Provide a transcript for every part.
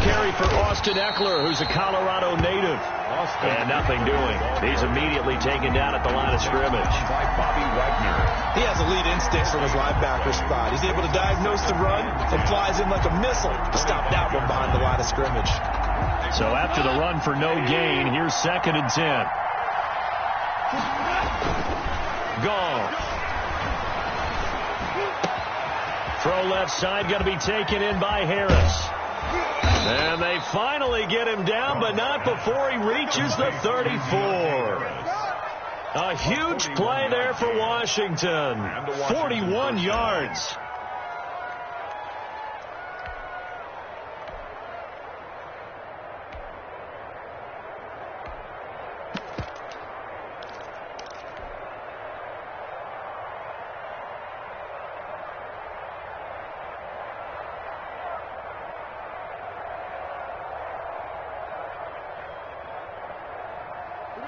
carry for Austin Eckler, who's a Colorado native. And nothing doing. He's immediately taken down at the line of scrimmage. He has elite instincts from his linebacker spot. He's able to diagnose the run and flies in like a missile to stop that one behind the line of scrimmage. So after the run for no gain, here's 2nd and 10. Gone. Throw left side, going to be taken in by Harris. And they finally get him down, but not before he reaches the 34. A huge play there for Washington. 41 yards.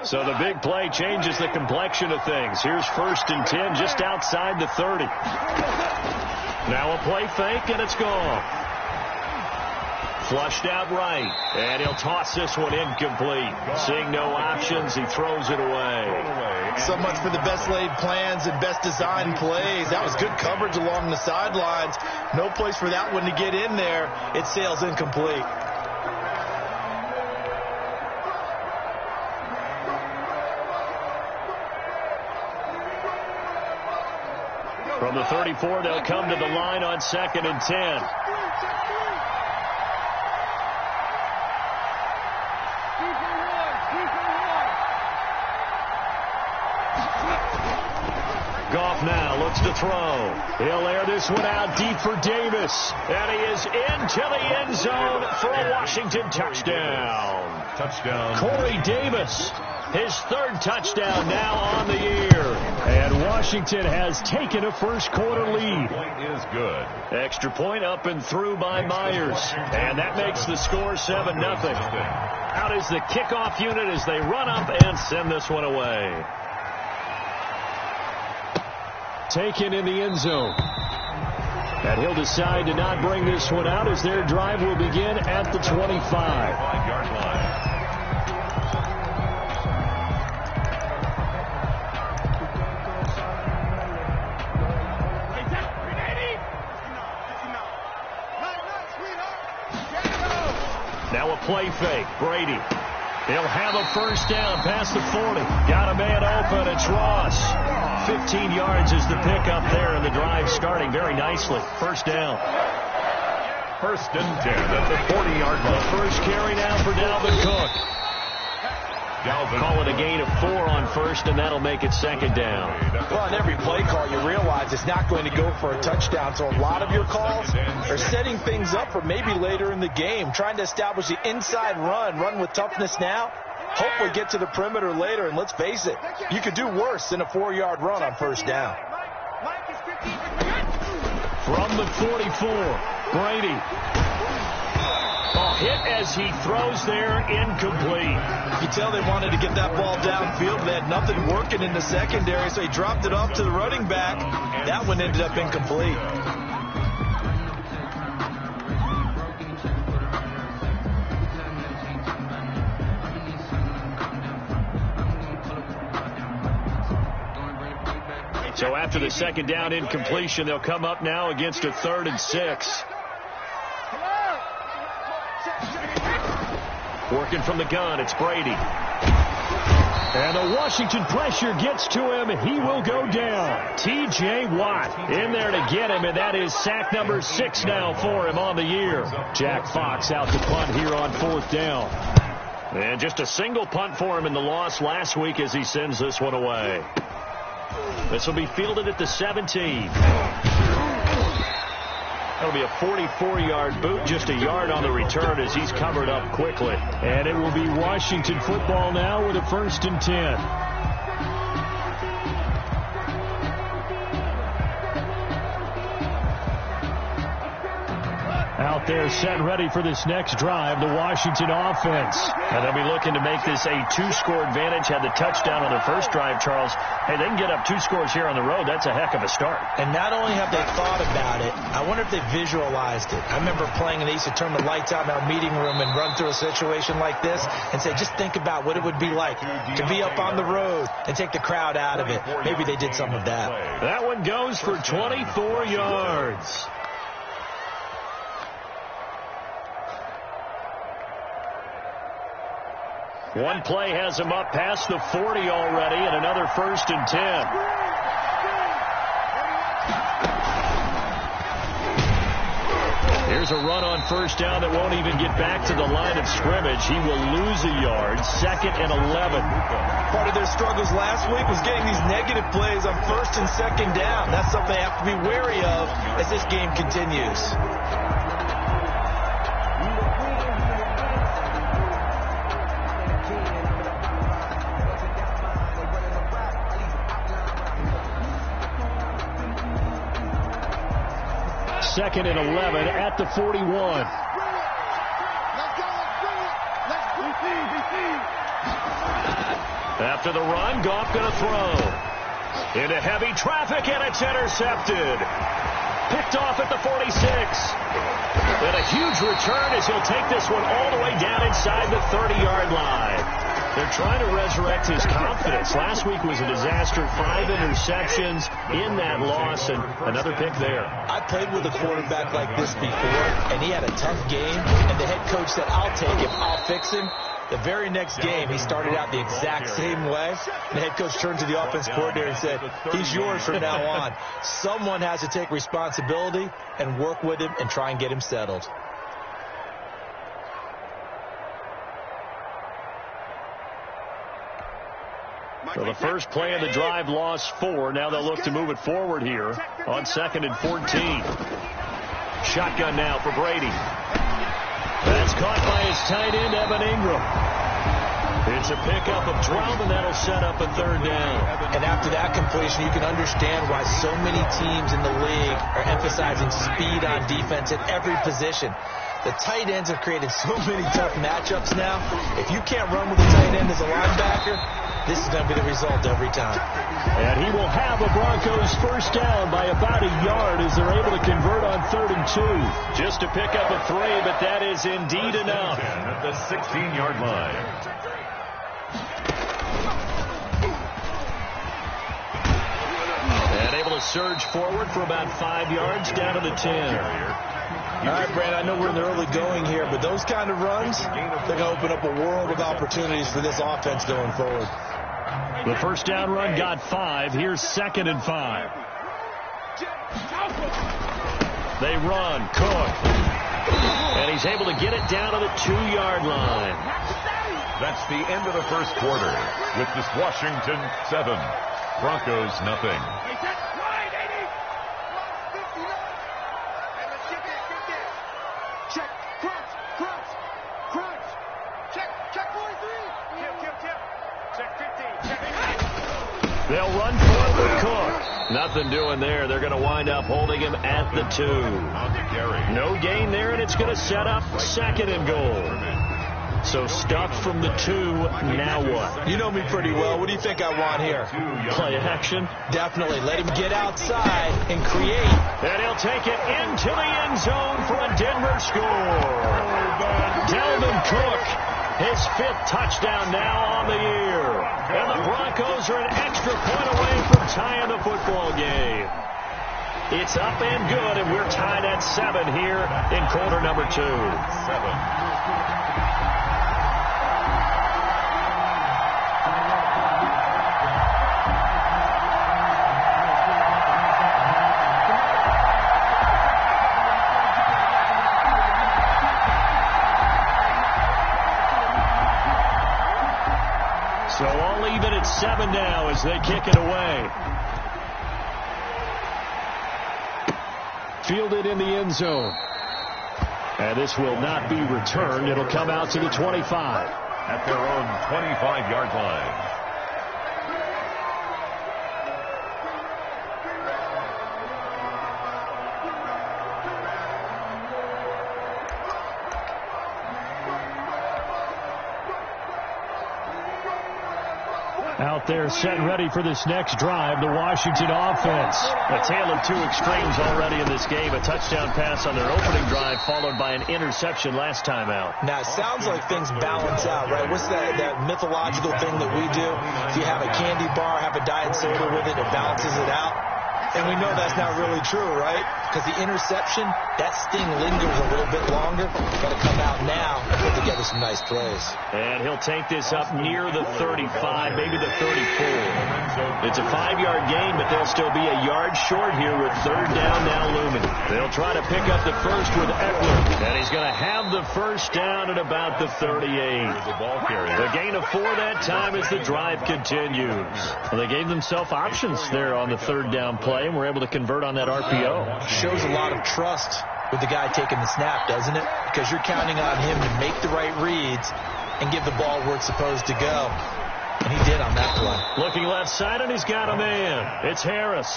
So the big play changes the complexion of things. Here's 1st and 10 just outside the 30. Now a play fake, and it's gone. Flushed out right, and he'll toss this one incomplete. Seeing no options, he throws it away. So much for the best laid plans and best designed plays. That was good coverage along the sidelines. No place for that one to get in there. It sails incomplete. From the 34, they'll come to the line on 2nd and 10. Goff now looks to throw. He'll air this one out deep for Davis. And he is into the end zone for a Washington touchdown. Corey Davis. His 3rd touchdown now on the year. And Washington has taken a first-quarter lead. Point is good. Extra point up and through by Myers. And that makes the score 7-0. Out is the kickoff unit as they run up and send this one away. Taken in the end zone. And he'll decide to not bring this one out as their drive will begin at the 25-yard line. Now a play fake. Brady. He'll have a first down past the 40. Got a man open. It's Ross. 15 yards is the pickup there, and the drive starting very nicely. First down. 1st and 10 at the 40-yard line. First carry now for Dalvin Cook. Call it a gain of 4 on 1st, and that'll make it 2nd down. Well, on every play call, you realize it's not going to go for a touchdown. So a lot of your calls are setting things up for maybe later in the game, trying to establish the inside run with toughness now. Hopefully get to the perimeter later, and let's face it, you could do worse than a 4-yard run on 1st down. From the 44, Brady. Hit as he throws there, incomplete. You can tell they wanted to get that ball downfield. They had nothing working in the secondary, so he dropped it off to the running back. That one ended up incomplete. So after the 2nd down incompletion, they'll come up now against a 3rd and 6. Working from the gun, it's Brady. And the Washington pressure gets to him. He will go down. T.J. Watt in there to get him, and that is sack number 6 now for him on the year. Jack Fox out to punt here on 4th down. And just a single punt for him in the loss last week as he sends this one away. This will be fielded at the 17. That'll be a 44-yard boot, just a yard on the return as he's covered up quickly. And it will be Washington football now with a 1st and 10. out there set ready for this next drive, the Washington offense. And they'll be looking to make this a two-score advantage. Had the touchdown on their first drive, Charles. Hey, they can get up 2 scores here on the road. That's a heck of a start. And not only have they thought about it, I wonder if they visualized it. I remember playing and they used to turn the lights out in our meeting room and run through a situation like this and say, just think about what it would be like to be up on the road and take the crowd out of it. Maybe they did some of that. That one goes for 24 yards. One play has him up past the 40 already, and another 1st and 10. Here's a run on 1st down that won't even get back to the line of scrimmage. He will lose a yard. 2nd and 11. Part of their struggles last week was getting these negative plays on 1st and 2nd down. That's something they have to be wary of as this game continues. Second and 11 at the 41. After the run, Goff going to throw. Into heavy traffic, and it's intercepted. Picked off at the 46. And a huge return as he'll take this one all the way down inside the 30-yard line. They're trying to resurrect his confidence. Last week was a disaster. 5 interceptions in that loss, and another pick there. I played with a quarterback like this before, and he had a tough game, and the head coach said, I'll take him, I'll fix him. The very next game, he started out the exact same way. The head coach turned to the offense coordinator and said, he's yours from now on. Someone has to take responsibility and work with him and try and get him settled. So the first play of the drive lost 4. Now they'll look to move it forward here on 2nd and 14. Shotgun now for Brady. That's caught by his tight end, Evan Ingram. It's a pickup of 12, and that'll set up a 3rd down. And after that completion, you can understand why so many teams in the league are emphasizing speed on defense at every position. The tight ends have created so many tough matchups now. If you can't run with the tight end as a linebacker, this is going to be the result every time. And he will have a Broncos 1st down by about a yard as they're able to convert on 3rd and 2. Just to pick up a 3, but that is indeed enough. At the 16-yard line. And able to surge forward for about 5 yards down to the 10. All right, Brad, I know we're in the early going here, but those kind of runs, they're going to open up a world of opportunities for this offense going forward. The 1st down run got 5. Here's 2nd and 5. They run. Cook. And he's able to get it down to the 2-yard line. That's the end of the first quarter with this Washington 7, Broncos nothing. They'll run for it with Cook. Nothing doing there. They're going to wind up holding him at the 2. No gain there, and it's going to set up 2nd and goal. So stuffed from the 2. Now what? You know me pretty well. What do you think I want here? Play action? Definitely. Let him get outside and create. And he'll take it into the end zone for a Denver score. Dalvin Cook, his 5th touchdown now on the year. And the Broncos are an extra point away from tying the football game. It's up and good, and we're tied at 7 here in quarter number 2. 7. So all even at 7 now as they kick it away. Fielded in the end zone. And this will not be returned. It'll come out to the 25. At their own 25-yard line. Out there set and ready for this next drive, the Washington offense. A tale of two extremes already in this game. A touchdown pass on their opening drive, followed by an interception last time out. Now, it sounds like things balance out, right? What's that mythological thing that we do? If you have a candy bar, have a diet soda with it, it balances it out. And we know that's not really true, right? Because the interception, that sting lingers a little bit longer. Got to come out now and put together some nice plays. And he'll take this up near the 35, maybe the 34. It's a 5-yard gain, but they'll still be a yard short here with third down now looming. They'll try to pick up the first with Eckler. And he's going to have the first down at about the 38. The gain of 4 that time as the drive continues. Well, they gave themselves options there on the third down play, and were able to convert on that RPO. Shows a lot of trust with the guy taking the snap, doesn't it? Because you're counting on him to make the right reads and give the ball where it's supposed to go. And he did on that play. Looking left side, and he's got a man. It's Harris.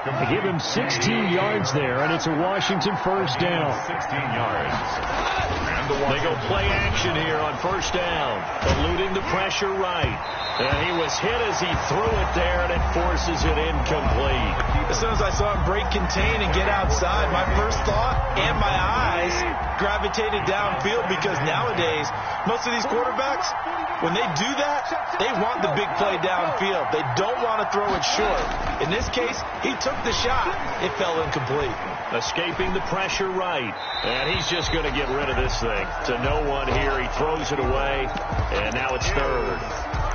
They give him 16 yards there, and it's a Washington first down. 16 yards. They go play action here on first down. Eluding the pressure right. And he was hit as he threw it there, and it forces it incomplete. As soon as I saw him break contain and get outside, my first thought and my eyes gravitated downfield, because nowadays, most of these quarterbacks, when they do that, they want the big play downfield. They don't want to throw it short. In this case, he took the shot. It fell incomplete. Escaping the pressure right. And he's just going to get rid of this thing. To no one here. He throws it away. And now it's third.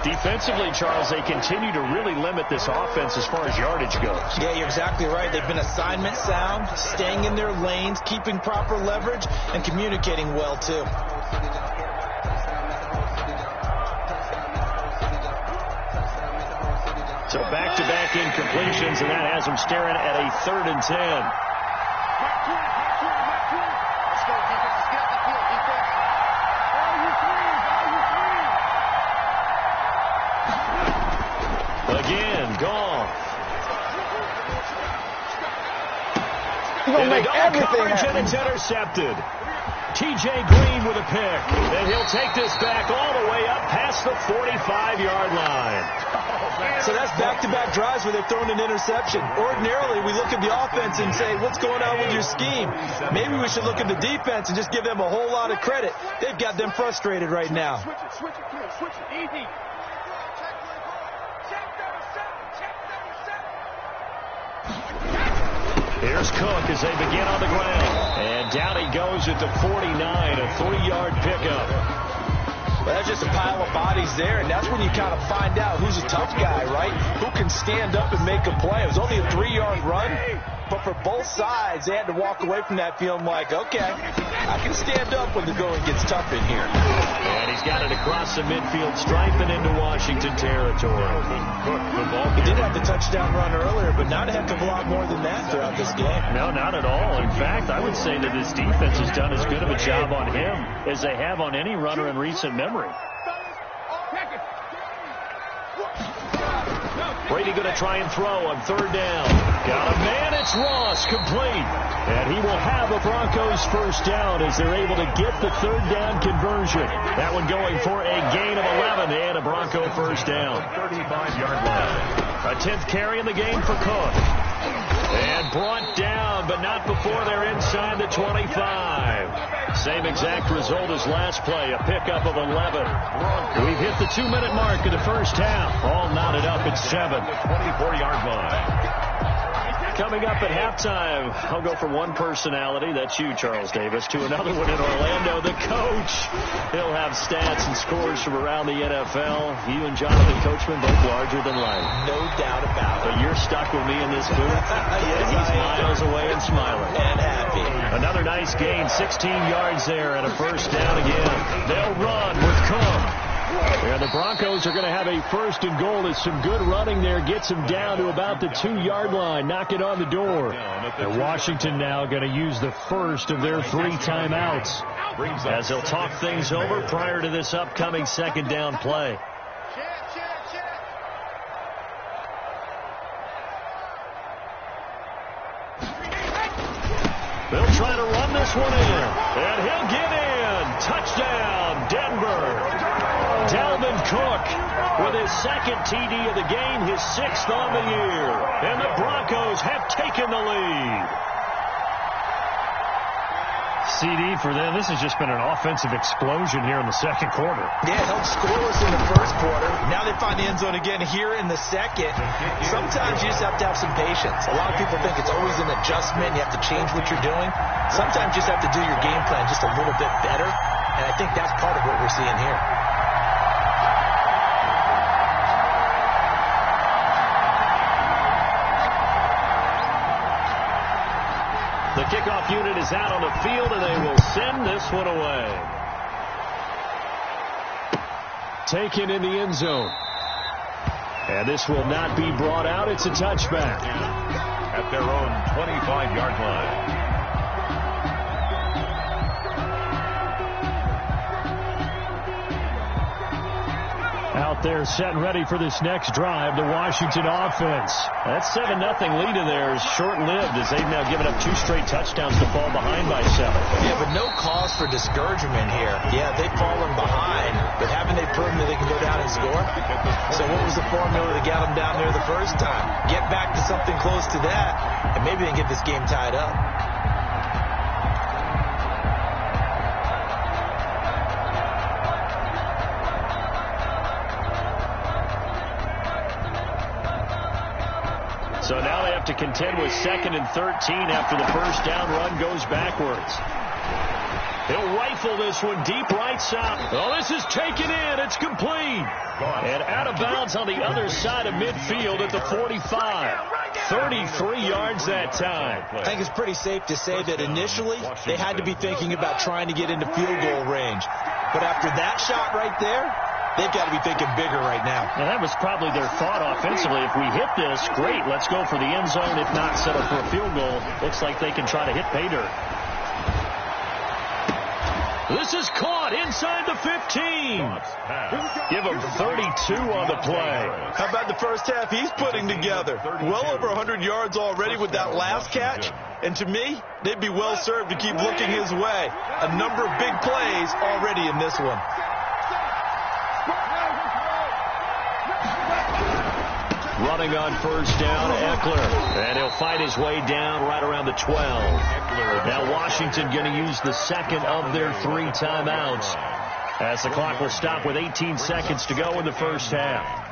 Defensively, Charles, they continue to really limit this offense as far as yardage goes. Yeah, you're exactly right. They've been assignment sound, staying in their lanes, keeping proper leverage, and communicating well, too. So back-to-back incompletions, and that has them staring at a 3rd and 10. Again, Goff. He'll make everything happen. And it's intercepted. T.J. Green with a pick. And he'll take this back all the way up past the 45-yard line. So that's back-to-back drives where they've thrown an interception. Ordinarily, we look at the offense and say, what's going on with your scheme? Maybe we should look at the defense and just give them a whole lot of credit. They've got them frustrated right now. Switch it, come on, switch it, easy. Here's Cook as they begin on the ground. And down he goes at the 49, a 3-yard pickup. Well, that's just a pile of bodies there, and that's when you kind of find out who's a tough guy, right? Who can stand up and make a play. It was only a 3-yard run, but for both sides, they had to walk away from that feeling like, okay, I can stand up when the going gets tough in here. And he's got it across the midfield stripe and into Washington territory. He did have the touchdown run earlier, but not a heck of a lot more than that throughout this game. No, not at all. In fact, I would say that this defense has done as good of a job on him as they have on any runner in recent memory. Brady going to try and throw on 3rd down. Got a man, it's Ross, complete. And he will have a Broncos first down as they're able to get the 3rd down conversion. That one going for a gain of 11 and a Bronco first down. 35-yard line. A 10th carry in the game for Cook. And brought down, but not before they're inside the 25. Same exact result as last play, a pickup of 11. We've hit the 2-minute mark of the first half. All knotted up at 7. 24-yard line. Coming up at halftime, I'll go from one personality, that's you, Charles Davis, to another one in Orlando, the coach. He'll have stats and scores from around the NFL. You and Jonathan Coachman, both larger than life. No doubt about it. But you're stuck with me in this booth. Yes, he's miles away and smiling. And happy. Another nice gain, 16 yards there, and a first down again. They'll run with Cook. And the Broncos are going to have a 1st and goal. As some good running there gets them down to about the 2-yard line. Knock it on the door. And Washington now going to use the first of their 3 timeouts as they'll talk things over prior to this upcoming 2nd down play. They'll try to run this one in. And he'll get in. Touchdown, Denver. Dalvin Cook with his second TD of the game, his 6th on the year. And the Broncos have taken the lead. CD for them. This has just been an offensive explosion here in the second quarter. Yeah, held scoreless in the first quarter. Now they find the end zone again here in the second. Sometimes you just have to have some patience. A lot of people think it's always an adjustment. You have to change what you're doing. Sometimes you just have to do your game plan just a little bit better. And I think that's part of what we're seeing here. The kickoff unit is out on the field, and they will send this one away. Taken in the end zone. And this will not be brought out. It's a touchback. At their own 25-yard line. Out there set and ready for this next drive, the Washington offense. That 7-0 lead of theirs short-lived as they've now given up 2 straight touchdowns to fall behind by 7. Yeah, but no cause for discouragement here. Yeah, they've fallen behind, but haven't they proven that they can go down and score? So what was the formula that got them down there the first time? Get back to something close to that, and maybe they can get this game tied up. So now they have to contend with 2nd and 13 after the first down run goes backwards. He'll rifle this one deep right side. Oh, this is taken in. It's complete. And out of bounds on the other side of midfield at the 45. 33 yards that time. I think it's pretty safe to say that initially they had to be thinking about trying to get into field goal range. But after that shot right there, they've got to be thinking bigger right now. And that was probably their thought offensively. If we hit this, great, let's go for the end zone. If not, settle for a field goal. Looks like they can try to hit pay dirt. This is caught inside the 15. Give him 32 on the play. How about the first half he's putting together? Well over 100 yards already with that last catch. And to me, they'd be well served to keep looking his way. A number of big plays already in this one. Running on first down, Eckler. And he'll fight his way down right around the 12. Now Washington going to use the second of their 3 timeouts as the clock will stop with 18 seconds to go in the first half.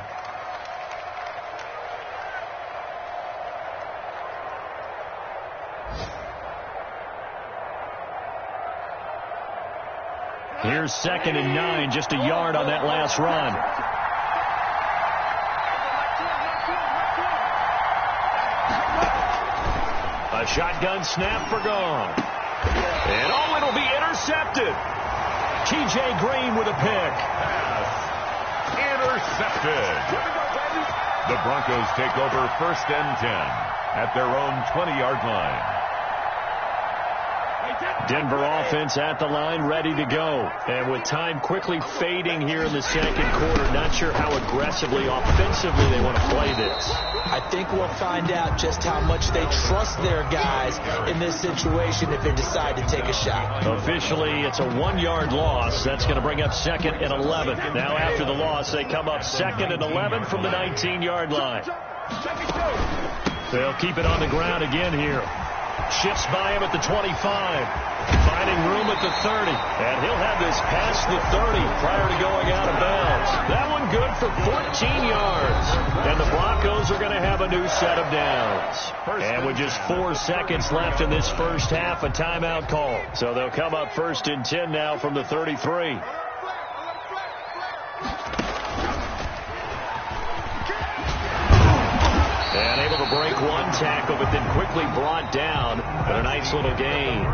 Here's 2nd and 9, just a yard on that last run. A shotgun snap for gone. And oh, it'll be intercepted. T.J. Green with a pick. Intercepted. The Broncos take over 1st and 10 at their own 20-yard line. Denver offense at the line, ready to go. And with time quickly fading here in the second quarter, not sure how aggressively, offensively they want to play this. I think we'll find out just how much they trust their guys in this situation if they decide to take a shot. Officially, it's a 1-yard loss. That's going to bring up 2nd and 11. Now after the loss, they come up 2nd and 11 from the 19-yard line. They'll keep it on the ground again here. Shifts by him at the 25. Finding room at the 30. And he'll have this past the 30 prior to going out of bounds. That one good for 14 yards. And the Broncos are going to have a new set of downs. And with just 4 seconds left in this first half, a timeout call. So they'll come up 1st and 10 now from the 33. And able to break one tackle, but then quickly brought down. But a nice little gain.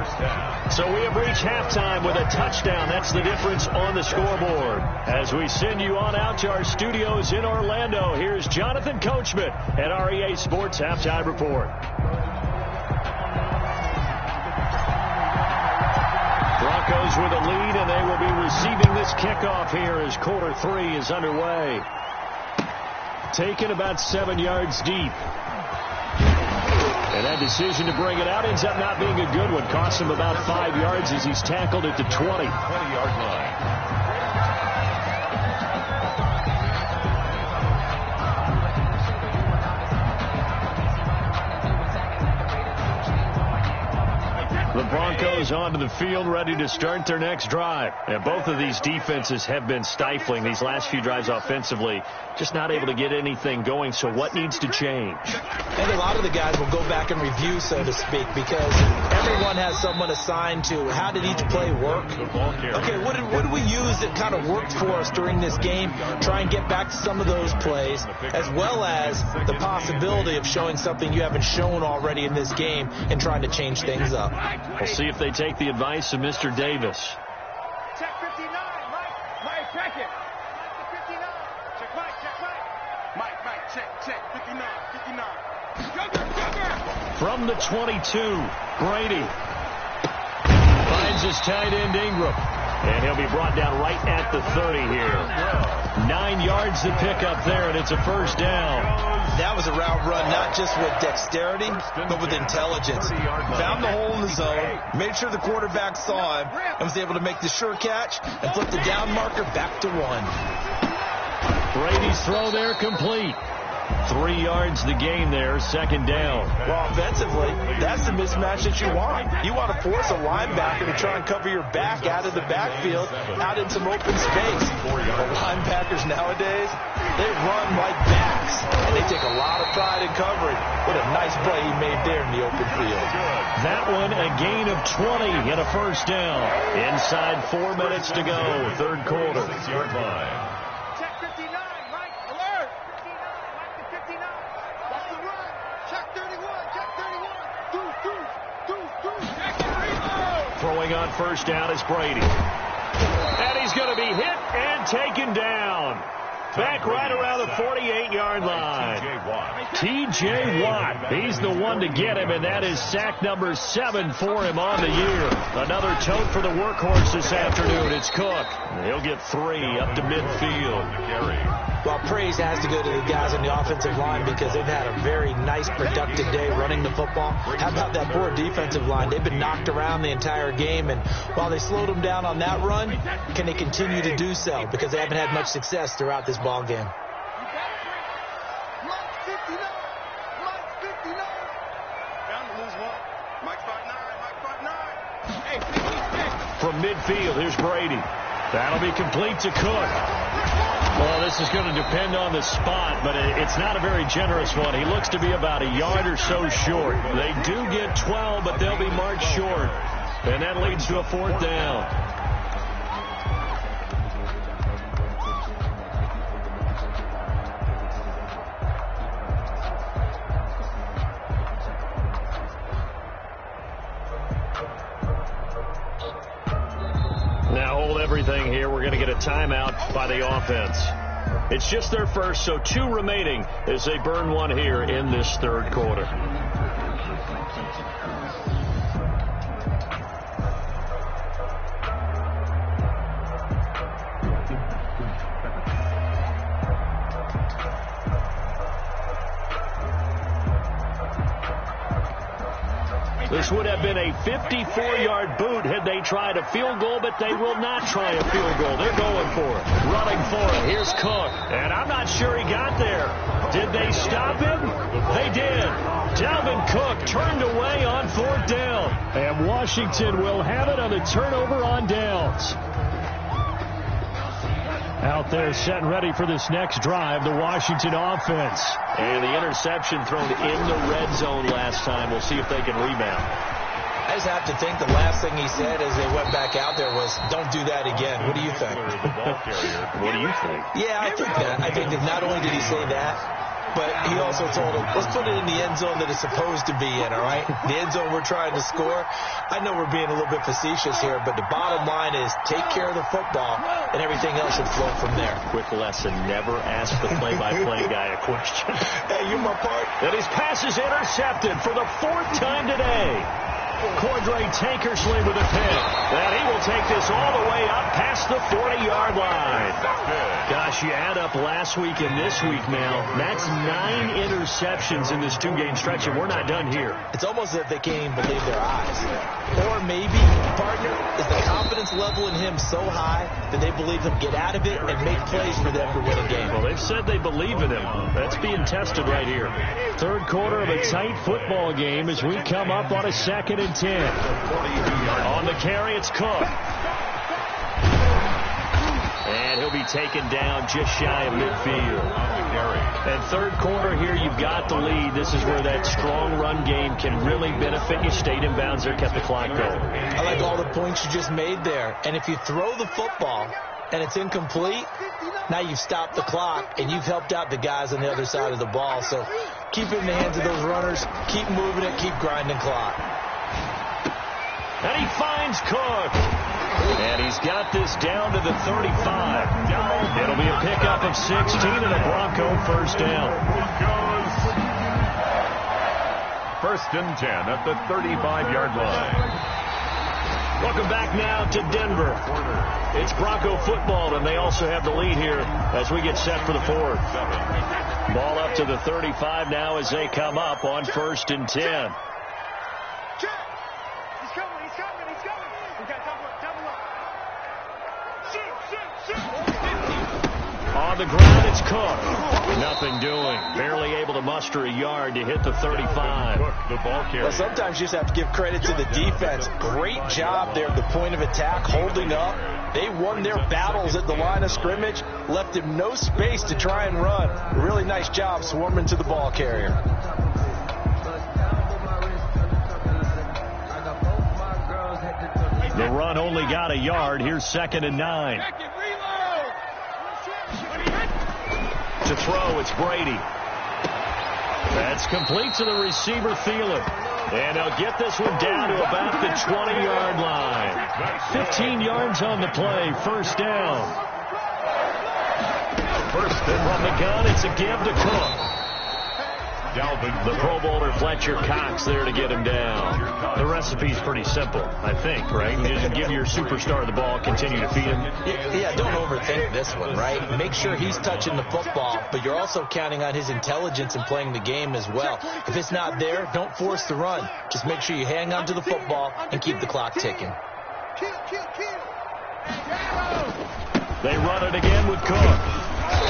So we have reached halftime with a touchdown. That's the difference on the scoreboard. As we send you on out to our studios in Orlando, here's Jonathan Coachman at REA Sports Halftime Report. Broncos with a lead, and they will be receiving this kickoff here as quarter 3 is underway. Taken about 7 yards deep. And that decision to bring it out ends up not being a good one. Costs him about 5 yards as he's tackled at the 20. 20-yard line. Broncos onto the field, ready to start their next drive. And both of these defenses have been stifling these last few drives offensively, just not able to get anything going. So what needs to change? I think a lot of the guys will go back and review, so to speak, because everyone has someone assigned to how did each play work. Okay, what did we use that kind of worked for us during this game? Try and get back to some of those plays, as well as the possibility of showing something you haven't shown already in this game and trying to change things up. We'll see if they take the advice of Mr. Davis. Check 59, Mike, check it. Mike, 59. Check Mike, Mike, check, 59. Jugger. From the 22, Brady finds his tight end Ingram. And he'll be brought down right at the 30 here. 9 yards to pick up there, and it's a first down. That was a route run, not just with dexterity, but with intelligence. Found the hole in the zone, made sure the quarterback saw him, and was able to make the sure catch and flip the down marker back to 1. Brady's throw there complete. 3 yards the gain there, second down. Well, offensively, that's the mismatch that you want. You want to force a linebacker to try and cover your back out of the backfield, out in some open space. The linebackers nowadays, they run like backs, and they take a lot of pride in covering. What a nice play he made there in the open field. That one, a gain of 20 and a first down. Inside 4 minutes to go, third quarter. 6-yard line. Check 59, Mike, alert. 59, Mike, 59. That's the run. Check 31, check 31. Check the reload. Throwing on first down is Brady. And he's going to be hit and taken down. Back right around the 48-yard line. T.J. Watt. He's the one to get him, and that is sack number 7 for him on the year. Another tote for the workhorse this afternoon. It's Cook. He'll get 3 up to midfield. Well, praise has to go to the guys on the offensive line because they've had a very nice, productive day running the football. How about that poor defensive line? They've been knocked around the entire game, and while they slowed them down on that run, can they continue to do so? Because they haven't had much success throughout this ball game. Mike 59, Mike 59. Bound to lose one. Mike 59, Mike 59. Hey, 56. From midfield, here's Brady. That'll be complete to Cook. Well, this is going to depend on the spot, but it's not a very generous one. He looks to be about a yard or so short. They do get 12, but they'll be marked short. And that leads to a fourth down. Now hold everything here. We're going to get a timeout by the offense. It's just their first, so 2 remaining as they burn 1 here in this third quarter. This would have been a 54-yard boot had they tried a field goal, but they will not try a field goal. They're going for it. Running for it. Here's Cook. And I'm not sure he got there. Did they stop him? They did. Dalvin Cook turned away on 4th down. And Washington will have it on the turnover on downs. Out there set and ready for this next drive, the Washington offense. And the interception thrown in the red zone last time. We'll see if they can rebound. I just have to think the last thing he said as they went back out there was, don't do that again. What do you think? What do you think? Yeah, I think that. I think that not only did he say that, but he also told him, let's put it in the end zone that it's supposed to be in, all right? The end zone we're trying to score. I know we're being a little bit facetious here, but the bottom line is take care of the football, and everything else should flow from there. Quick lesson, never ask the play-by-play guy a question. Hey, you're my part. And his pass is intercepted for the 4th time today. Cordray Tankersley with a pick. And he will take this all the way up past the 40-yard line. Gosh, you add up last week and this week now, that's 9 interceptions in this 2-game stretch, and we're not done here. It's almost as if they can't even believe their eyes. Or maybe, partner, is the confidence level in him so high that they believe he'll get out of it and make plays for them to win a game. Well, they've said they believe in him. That's being tested right here. Third quarter of a tight football game as we come up on a 2nd and and 10. On the carry, it's Cook. And he'll be taken down just shy of midfield. And third quarter here, you've got the lead. This is where that strong run game can really benefit you. Stayed in bounds there, kept the clock going. I like all the points you just made there. And if you throw the football and it's incomplete, now you've stopped the clock and you've helped out the guys on the other side of the ball. So keep it in the hands of those runners. Keep moving it. Keep grinding clock. And he finds Cook. And he's got this down to the 35. It'll be a pickup of 16 and a Bronco first down. First and 10 at the 35-yard line. Welcome back now to Denver. It's Bronco football, and they also have the lead here as we get set for the fourth. Ball up to the 35 now as they come up on first and 10. On the ground, it's Cook. Nothing doing. Barely able to muster a yard to hit the 35. Cook, the ball carrier. Well, sometimes you just have to give credit to the defense. Great job there at the point of attack, holding up. They won their battles at the line of scrimmage, left him no space to try and run. Really nice job swarming to the ball carrier. The run only got a yard. Here's 2nd and 9. To throw, it's Brady. That's complete to the receiver, Thielen. And he'll get this one down to about the 20-yard line. 15 yards on the play. First down. First and From the gun, it's a give to Cook. Dalvin. The Pro Bowler Fletcher Cox there to get him down. The recipe's pretty simple, I think, right? You just give your superstar the ball, continue to feed him. Yeah, don't overthink this one, right? Make sure he's touching the football, but you're also counting on his intelligence in playing the game as well. If it's not there, don't force the run. Just make sure you hang on to the football and keep the clock ticking. They run it again with Cook.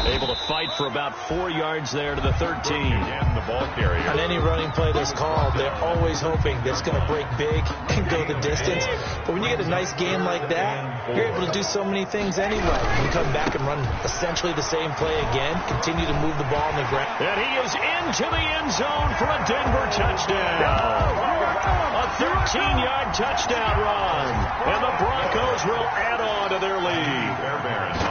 Able to fight for about 4 yards there to the 13. And the ball carrier. On any running play that's called, they're always hoping that it's going to break big and go the distance. But when you get a nice game like that, you're able to do so many things anyway. You can come back and run essentially the same play again, continue to move the ball on the ground. And he is into the end zone for a Denver touchdown. A 13-yard touchdown run. And the Broncos will add on to their lead.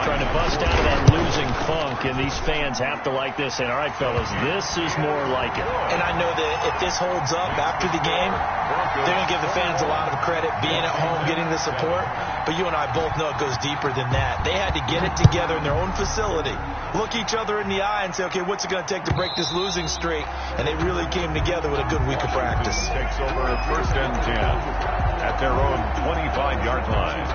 Trying to bust out of that losing funk, and these fans have to like this. And, all right, fellas, this is more like it. And I know that if this holds up after the game, they're going to give the fans a lot of credit being at home, getting the support. But you and I both know it goes deeper than that. They had to get it together in their own facility, look each other in the eye and say, okay, what's it going to take to break this losing streak? And they really came together with a good week of practice. Takes over first and 10 at their own 25-yard line.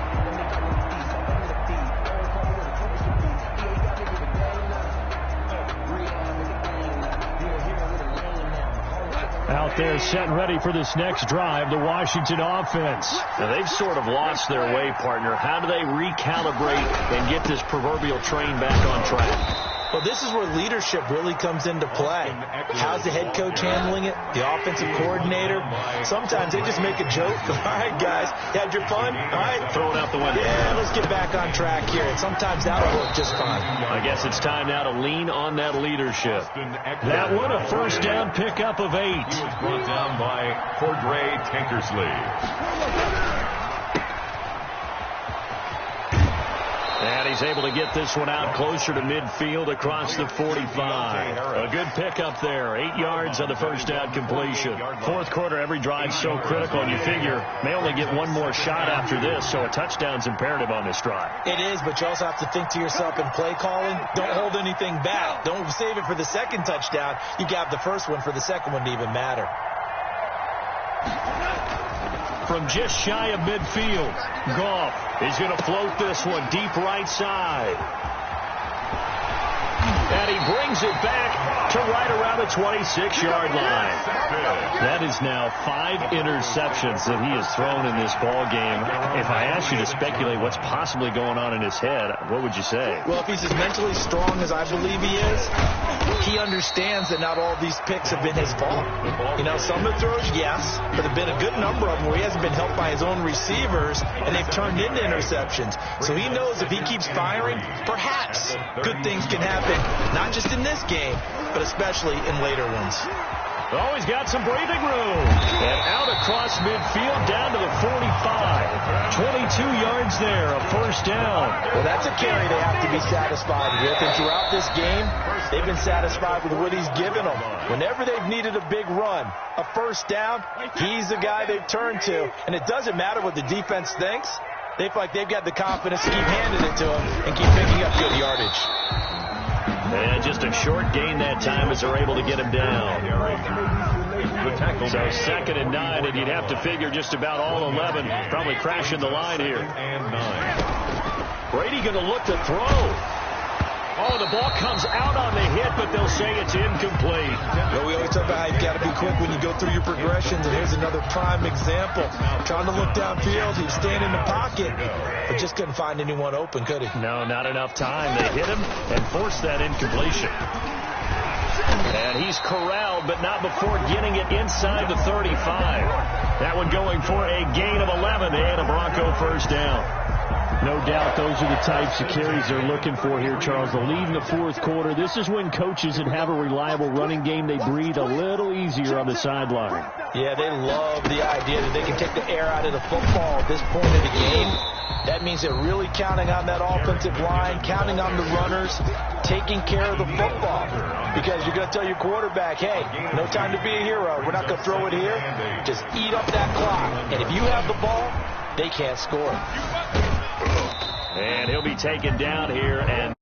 Out there set and ready for this next drive, the Washington offense. Now, they've sort of lost their way, partner. How do they recalibrate and get this proverbial train back on track? Well, this is where leadership really comes into play. How's the head coach handling it? The offensive coordinator? Sometimes they just make a joke. All right, guys, you had your fun? All right. Throw it out the window. Yeah, let's get back on track here. And sometimes that'll work just fine. I guess it's time now to lean on that leadership. That one, a first down pickup of 8. He was brought down by Cordray Tankersley. And he's able to get this one out closer to midfield across the 45. A good pickup there. 8 yards on the first down completion. Fourth quarter, every drive's so critical, and you figure may only get one more shot after this, so a touchdown's imperative on this drive. It is, but you also have to think to yourself in play calling, don't hold anything back. Don't save it for the second touchdown. You got the first one for the second one to even matter. From just shy of midfield, Goff is going to float this one deep right side. And he brings it back to right around the 26-yard line. That is now 5 interceptions that he has thrown in this ball game. If I asked you to speculate what's possibly going on in his head, what would you say? Well, if he's as mentally strong as I believe he is, he understands that not all these picks have been his fault. You know, some of the throws, yes, but there have been a good number of them where he hasn't been helped by his own receivers, and they've turned into interceptions. So he knows if he keeps firing, perhaps good things can happen, not just in this game, but especially in later ones. Oh, he's got some breathing room. And out across midfield down to the 45. 22 yards there, a first down. Well, that's a carry they have to be satisfied with. And throughout this game, they've been satisfied with what he's given them. Whenever they've needed a big run, a first down, he's the guy they've turned to. And it doesn't matter what the defense thinks. They feel like they've got the confidence to keep handing it to him and keep picking up good yardage. And just a short gain that time as they're able to get him down. So 2nd and 9, and you'd have to figure just about all 11 probably crashing the line here. Brady going to look to throw. Oh, the ball comes out on the hit, but they'll say it's incomplete. Well, we always talk about how you've got to be quick when you go through your progressions, and here's another prime example. Trying to look downfield, he's staying in the pocket, but just couldn't find anyone open, could he? No, not enough time. They hit him and forced that incompletion. And he's corralled, but not before getting it inside the 35. That one going for a gain of 11 and a Bronco first down. No doubt those are the types of carries they're looking for here, Charles. The lead in the 4th quarter. This is when coaches that have a reliable running game, they breathe a little easier on the sideline. Yeah, they love the idea that they can take the air out of the football at this point of the game. That means they're really counting on that offensive line, counting on the runners, taking care of the football. Because you're going to tell your quarterback, hey, no time to be a hero. We're not going to throw it here. Just eat up that clock. And if you have the ball, they can't score. And he'll be taken down here and